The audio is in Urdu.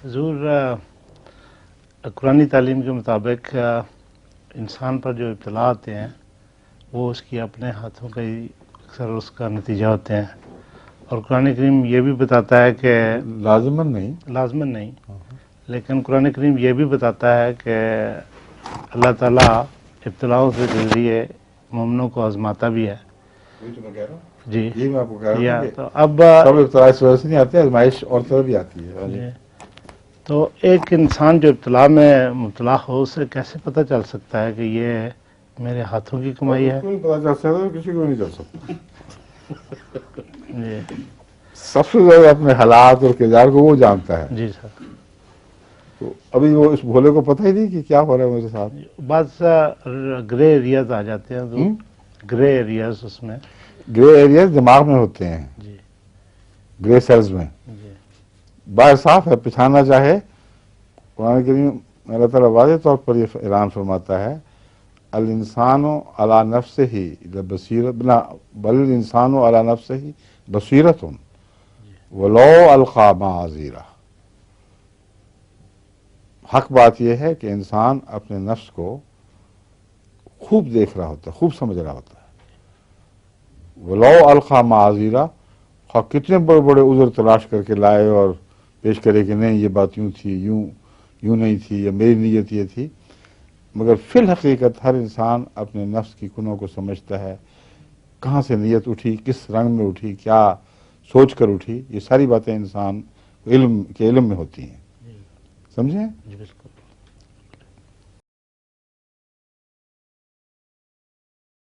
حضور قرآنی تعلیم کے مطابق انسان پر جو ابتلا آتے ہیں وہ اس کی اپنے ہاتھوں کا ہی اکثر اس کا نتیجہ ہوتے ہیں، اور قرآن کریم یہ بھی بتاتا ہے کہ لازمن نہیں، لیکن قرآن کریم یہ بھی بتاتا ہے کہ اللہ تعالیٰ ابتلاؤں سے ذریعے مومنوں کو آزماتا بھی ہے۔ وہی تو میں کہہ رہا ہوں، جی یہی میں آپ کو کہہ رہا ہوں کہ تو اب سب ابتلا اس وجہ سے نہیں آتی، آزمائش اور طرح بھی آتی ہے۔ جی تو ایک انسان جو ابتلا میں مبتلا ہو اسے کیسے پتہ چل سکتا ہے کہ یہ میرے ہاتھوں کی کمائی ہے؟ اس کو نہیں پتا چل سکتا، کسی کو نہیں چل سکتا۔ جی سب سے زیادہ اپنے حالات اور کردار کو وہ جانتا ہے۔ جی سر، تو ابھی وہ اس بھولے کو پتہ ہی نہیں کہ کیا ہو رہا ہے میرے ساتھ۔ بعض گرے ایریاز آ جاتے ہیں تو گرے ایریاز اس میں گرے ایریاز دماغ میں ہوتے ہیں، جی گرے سیلز میں۔ جی باہر صاف ہے، پچھانا چاہے قرآن کریم اللہ تعالیٰ واضح طور پر یہ اعلان فرماتا ہے، الانسان علی نفسہ بصیرۃ بل الانسان علی نفسہ بصیرۃ ولو القی معاذیرہ۔ حق بات یہ ہے کہ انسان اپنے نفس کو خوب دیکھ رہا ہوتا ہے، خوب سمجھ رہا ہوتا ہے۔ ولو القی معاذیرہ، خواہ کتنے بڑے بڑے عذر تلاش کر کے لائے اور پیش کرے کہ نہیں یہ بات یوں تھی، یوں نہیں تھی، یا میری نیت یہ تھی، مگر فی الحقیقت ہر انسان اپنے نفس کی کنوں کو سمجھتا ہے، کہاں سے نیت اٹھی، کس رنگ میں اٹھی، کیا سوچ کر اٹھی، یہ ساری باتیں انسان علم میں ہوتی ہیں، سمجھیں؟ جی بالکل۔